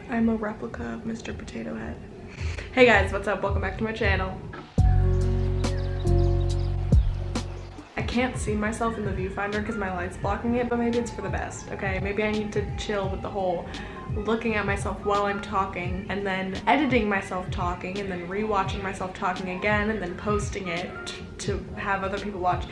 I'm a replica of Mr. Potato Head. Hey guys, what's up? Welcome back to my channel. I can't see myself in the viewfinder because my light's blocking it, but maybe it's for the best, okay? Maybe I need to chill with the whole looking at myself while I'm talking and then editing myself talking and then rewatching myself talking again and then posting it to have other people watch.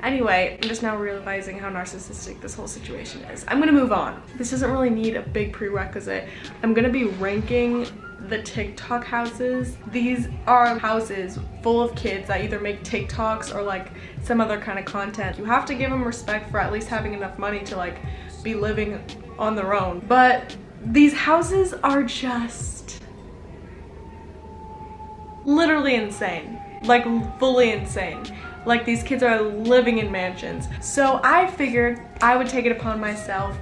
Anyway, I'm just now realizing how narcissistic this whole situation is. I'm gonna move on. This doesn't really need a big prerequisite. I'm gonna be ranking the TikTok houses. These are houses full of kids that either make TikToks or like some other kind of content. You have to give them respect for at least having enough money to like be living on their own. But these houses are just literally insane. Like fully insane. Like these kids are living in mansions. So I figured I would take it upon myself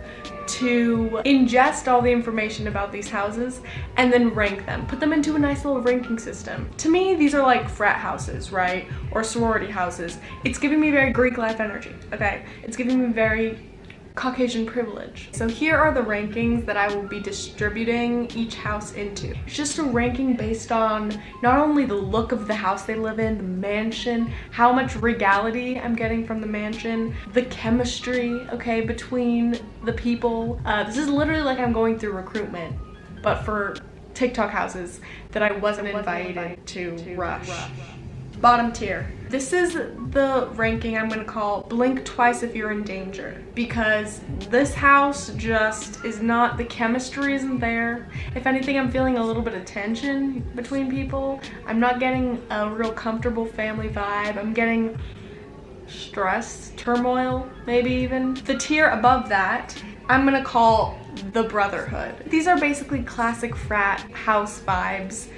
to ingest all the information about these houses and then rank them, put them into a nice little ranking system. To me, these are like frat houses, right? Or sorority houses. It's giving me very Greek life energy, okay? It's giving me very Caucasian privilege. So here are the rankings that I will be distributing each house into. It's just a ranking based on not only the look of the house they live in, the mansion, how much regality I'm getting from the mansion, the chemistry, okay, between the people. This is literally like I'm going through recruitment, but for TikTok houses that I wasn't invited to rush. Bottom tier. This is the ranking I'm gonna call blink twice if you're in danger, because this house just is not, the chemistry isn't there. If anything, I'm feeling a little bit of tension between people. I'm not getting a real comfortable family vibe. I'm getting stress, turmoil, maybe even. The tier above that, I'm gonna call the brotherhood. These are basically classic frat house vibes.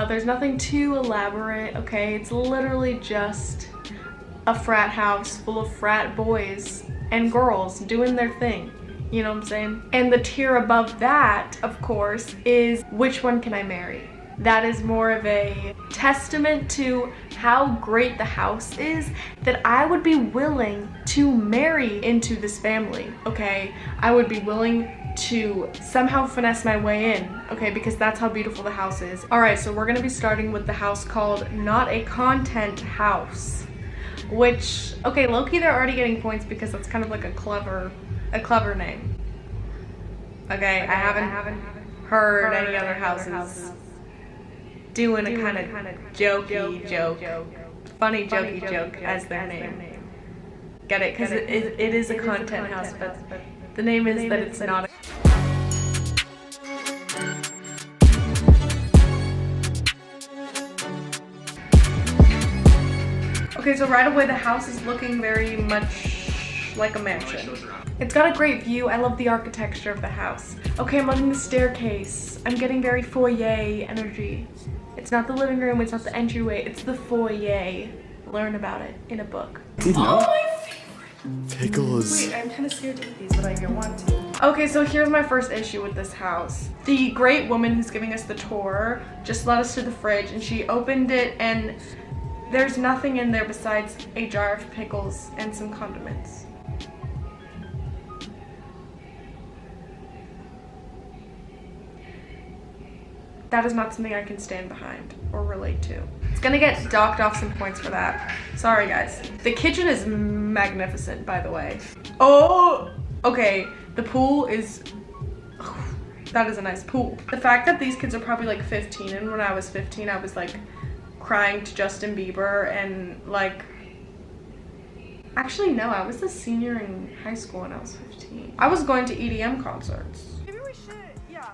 There's nothing too elaborate, okay? It's literally just a frat house full of frat boys and girls doing their thing. You know what I'm saying? And the tier above that, of course, is which one can I marry? That is more of a testament to how great the house is that I would be willing to marry into this family, okay? I would be willing to somehow finesse my way in, okay, because that's how beautiful the house is. All right, so we're gonna be starting with the house called Not a Content House, which, okay, low-key they're already getting points because that's kind of like a clever name. Okay, I haven't heard any other houses doing a kind of jokey joke, funny jokey joke as their name. Get it? Because it is a content house, but the name is that it's not a... Okay, so right away the house is looking very much like a mansion. It's got a great view. I love the architecture of the house. Okay, I'm loving the staircase. I'm getting very foyer energy. It's not the living room, it's not the entryway, it's the foyer. Learn about it in a book. Oh, my favorite! Pickles. Wait, I'm kind of scared to eat these, but I want to. Okay, so here's my first issue with this house. The great woman who's giving us the tour just led us to the fridge and she opened it and there's nothing in there besides a jar of pickles and some condiments. That is not something I can stand behind or relate to. It's gonna get docked off some points for that. Sorry guys. The kitchen is magnificent, by the way. Oh, okay, the pool is, oh, that is a nice pool. The fact that these kids are probably like 15, and when I was 15, I was like crying to Justin Bieber and like, actually no, I was a senior in high school when I was 15. I was going to EDM concerts. Maybe we should, yeah,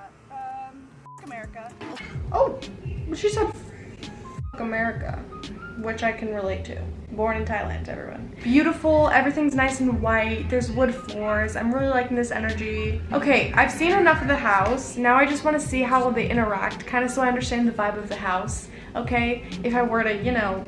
America. Oh, she said America, which I can relate to. Born in Thailand, everyone. Beautiful, everything's nice and white, there's wood floors. I'm really liking this energy. Okay, I've seen enough of the house. Now I just want to see how they interact, kind of so I understand the vibe of the house, okay? If I were to, you know,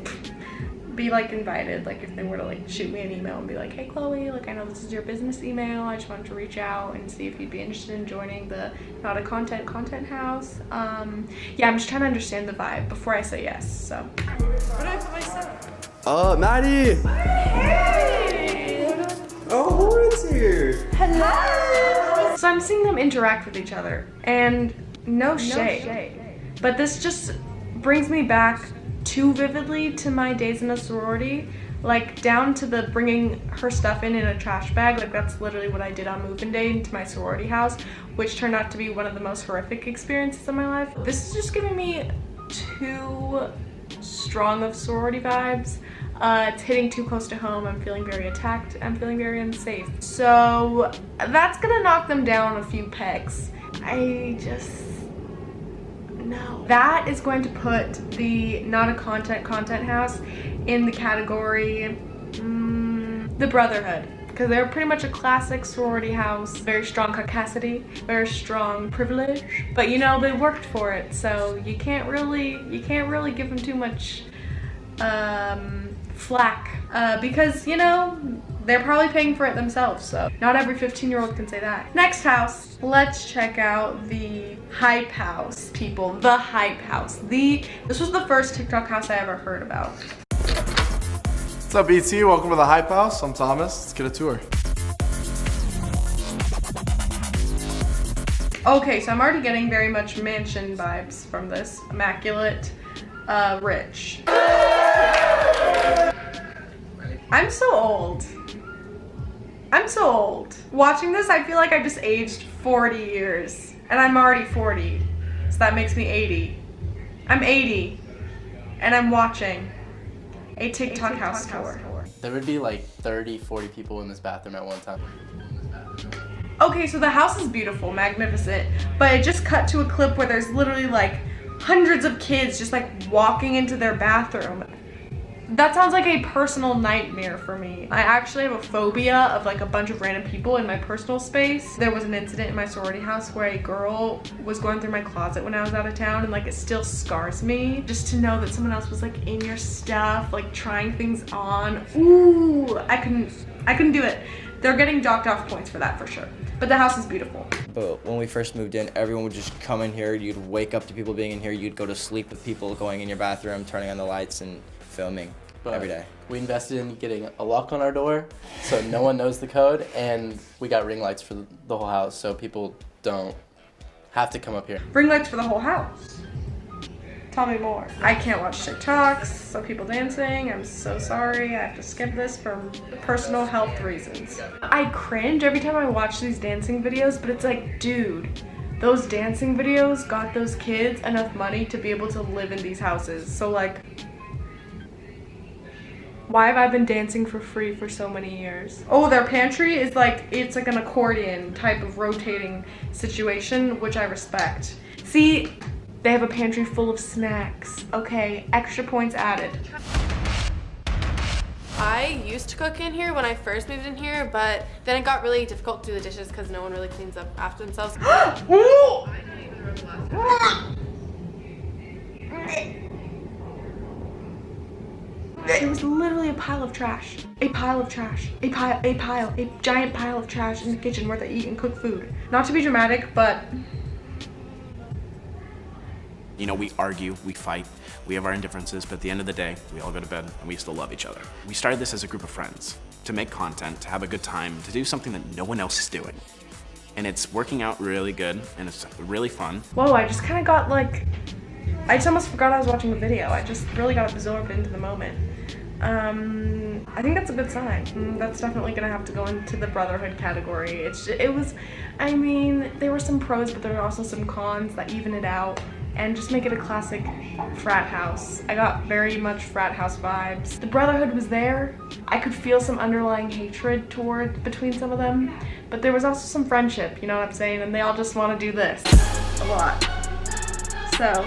be like invited, like if they were to like shoot me an email and be like, hey Chloe, like I know this is your business email, I just wanted to reach out and see if you'd be interested in joining the Not a Content house. Yeah, I'm just trying to understand the vibe before I say yes, so. What do I put myself? Maddie! Hey! Oh, Lauren's here! Hello! So I'm seeing them interact with each other, and no shade. But this just brings me back too vividly to my days in a sorority, like down to the bringing her stuff in a trash bag. Like that's literally what I did on move-in day into my sorority house, which turned out to be one of the most horrific experiences of my life. This is just giving me too strong of sorority vibes. It's hitting too close to home. I'm feeling very attacked. I'm feeling very unsafe. So that's gonna knock them down a few pegs. No. That is going to put the not a content house in the category the Brotherhood, because they're pretty much a classic sorority house. Very strong caucasity, very strong privilege, but you know, they worked for it, so you can't really give them too much flack, because you know, they're probably paying for it themselves, so not every 15-year-old can say that. Next house, let's check out the Hype House, people. The Hype House. This was the first TikTok house I ever heard about. What's up, BT? Welcome to the Hype House. I'm Thomas. Let's get a tour. Okay, so I'm already getting very much mansion vibes from this. Immaculate, rich. I'm so old. I'm so old. Watching this, I feel like I just aged 40 years. And I'm already 40. So that makes me 80. I'm 80. And I'm watching a TikTok house tour. There would be like 30, 40 people in this bathroom at one time. Okay, so the house is beautiful, magnificent. But it just cut to a clip where there's literally like hundreds of kids just like walking into their bathroom. That sounds like a personal nightmare for me. I actually have a phobia of like a bunch of random people in my personal space. There was an incident in my sorority house where a girl was going through my closet when I was out of town, and like it still scars me just to know that someone else was like in your stuff, like trying things on. Ooh, I couldn't do it. They're getting docked off points for that for sure. But the house is beautiful. But when we first moved in, everyone would just come in here. You'd wake up to people being in here. You'd go to sleep with people going in your bathroom, turning on the lights and filming every day. We invested in getting a lock on our door so no one knows the code, and we got ring lights for the whole house so people don't have to come up here. Ring lights for the whole house? Tell me more. I can't watch TikToks, so people dancing. I'm so sorry. I have to skip this for personal health reasons. I cringe every time I watch these dancing videos, but it's like, dude, those dancing videos got those kids enough money to be able to live in these houses. So like, why have I been dancing for free for so many years? Oh, their pantry is like, it's like an accordion type of rotating situation, which I respect. See, they have a pantry full of snacks. Okay, extra points added. I used to cook in here when I first moved in here, but then it got really difficult to do the dishes because no one really cleans up after themselves. It was literally a pile of trash. A pile of trash. A giant pile of trash in the kitchen where they eat and cook food. Not to be dramatic, but you know, we argue, we fight, we have our indifferences, but at the end of the day, we all go to bed and we still love each other. We started this as a group of friends to make content, to have a good time, to do something that no one else is doing. And it's working out really good, and it's really fun. Whoa, I just kind of got like, I just almost forgot I was watching a video. I just really got absorbed into the moment. I think that's a good sign. That's definitely gonna have to go into the Brotherhood category. I mean, there were some pros, but there were also some cons that even it out and just make it a classic frat house. I got very much frat house vibes. The Brotherhood was there. I could feel some underlying hatred between some of them, but there was also some friendship, you know what I'm saying? And they all just want to do this a lot. So,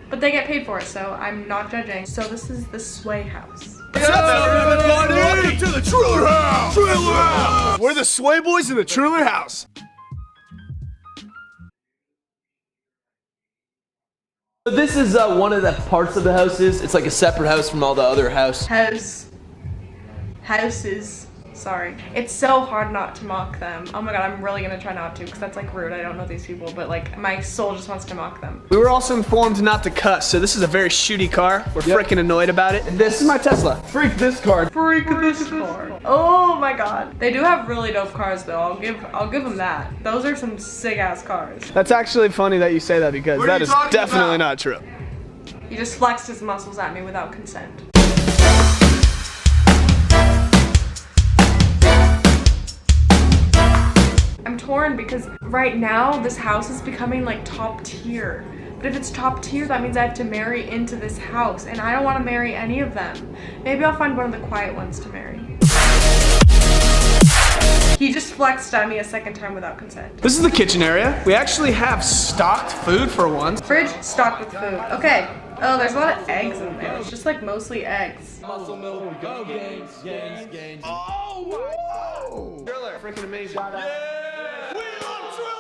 but they get paid for it, so I'm not judging. So this is the Sway House. What's up, everybody? Welcome to the Trailer House! Trailer House! We're the Sway Boys in the Trailer House. This is one of the parts of the houses. It's like a separate house from all the other houses. Houses. Sorry. It's so hard not to mock them. Oh my god, I'm really gonna try not to because that's like rude. I don't know these people, but like my soul just wants to mock them. We were also informed not to cuss, so this is a very shooty car. We're freaking annoyed about it. And this is my Tesla. Freak this car. Freak this car. Oh my god. They do have really dope cars though. I'll give them that. Those are some sick ass cars. That's actually funny that you say that because What are that you is talking definitely about? not true. He just flexed his muscles at me without consent. I'm torn because right now this house is becoming like top tier. But if it's top tier, that means I have to marry into this house, and I don't want to marry any of them. Maybe I'll find one of the quiet ones to marry. He just flexed at me a second time without consent. This is the kitchen area. We actually have stocked food for once. Fridge stocked with food. Okay. Oh, there's a lot of eggs in there. It's just like mostly eggs. Muscle milk, go gains. Oh, whoa! Driller, freaking amazing. Yeah! We love Driller!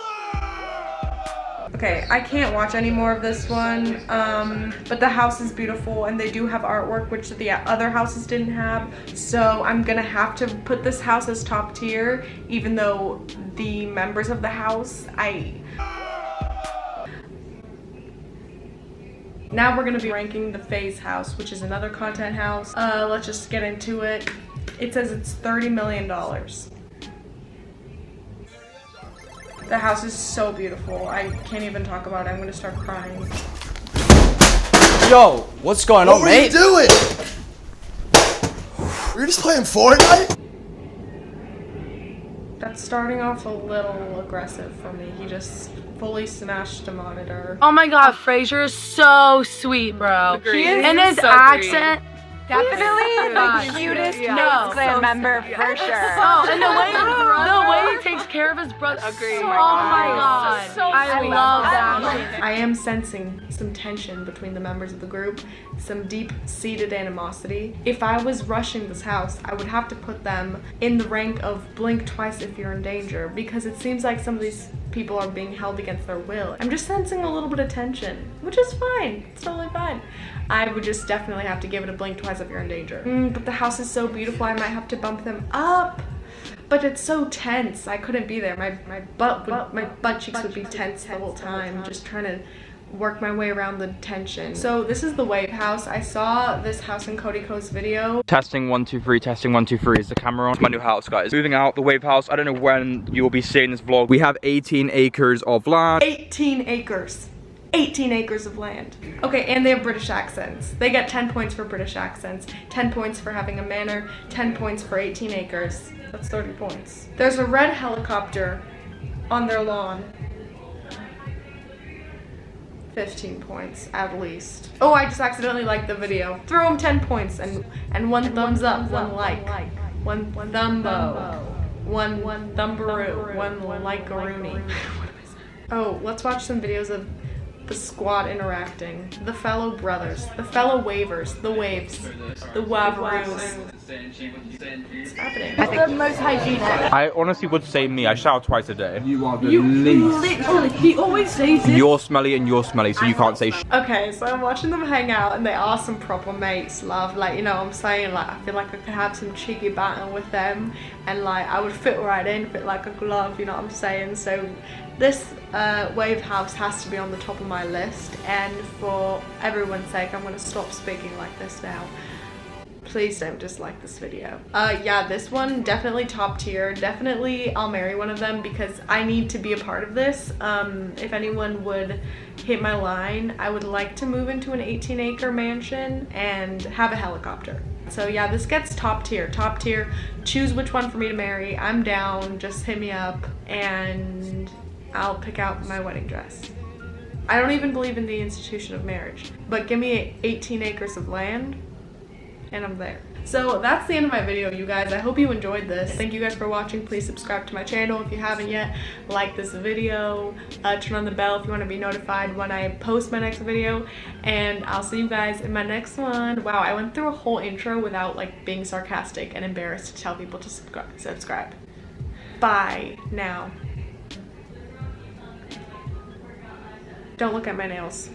Okay, I can't watch any more of this one, but the house is beautiful and they do have artwork, which the other houses didn't have, so I'm gonna have to put this house as top tier, even though the members of the house, Now we're gonna be ranking the Phase house, which is another content house. Let's just get into it. It says it's $30 million. The house is so beautiful. I can't even talk about it. I'm gonna start crying. Yo, what's going on, mate? What were you doing? We were just playing Fortnite? That's starting off a little aggressive for me. He just fully smashed a monitor. Oh my god, Frasier is so sweet, bro. He is And his so accent. Definitely God. the cutest No. Clan member for sure. Oh, and the way he takes care of his brother. Agree. Oh my god. So I sweet. love that. I am sensing some tension between the members of the group, some deep-seated animosity. If I was rushing this house, I would have to put them in the rank of blink twice if you're in danger, because it seems like some of these people are being held against their will. I'm just sensing a little bit of tension, which is fine. It's totally fine. I would just definitely have to give it a blink twice if you're in danger. But the house is so beautiful, I might have to bump them up. But it's so tense. I couldn't be there. My butt cheeks would be tense the whole time, just trying to work my way around the tension. So this is the Wave house. I saw this house in Cody Co's video. Testing 1 2 3, testing 1 2 3. Is the camera on? My new house, guys. Moving out the Wave house. I don't know when you will be seeing this vlog. We have 18 acres of land. 18 acres. 18 acres of land. Okay, and they have British accents. They get 10 points for British accents, 10 points for having a manor, 10 points for 18 acres. That's 30 points. There's a red helicopter on their lawn. 15 points, at least. Oh, I just accidentally liked the video. Throw them 10 points and one thumbs up, one like, one thumbo, one thumbaroo, one like-a-rooney. Oh, let's watch some videos of the squad interacting. The fellow brothers, the fellow wavers, the waves, the waveroos. What's happening? The most hygienic. I honestly would say me. I shower twice a day. You are the least. Literally, he always says it. You're smelly and you're smelly, so you can't say sh. Okay, so I'm watching them hang out and they are some proper mates, love. Like, you know what I'm saying? Like, I feel like I could have some cheeky banter with them and like I would fit right in, fit like a glove, you know what I'm saying? So this Wave house has to be on the top of my list, and for everyone's sake, I'm gonna stop speaking like this now. Please don't dislike this video. Yeah, this one, definitely top tier. Definitely I'll marry one of them because I need to be a part of this. If anyone would hit my line, I would like to move into an 18-acre mansion and have a helicopter. So yeah, this gets top tier, top tier. Choose which one for me to marry. I'm down, just hit me up and I'll pick out my wedding dress. I don't even believe in the institution of marriage, but give me 18 acres of land and I'm there. So that's the end of my video, you guys. I hope you enjoyed this. Thank you guys for watching. Please subscribe to my channel if you haven't yet. Like this video. Turn on the bell if you want to be notified when I post my next video. And I'll see you guys in my next one. Wow, I went through a whole intro without like being sarcastic and embarrassed to tell people to subscribe. Bye now. Don't look at my nails.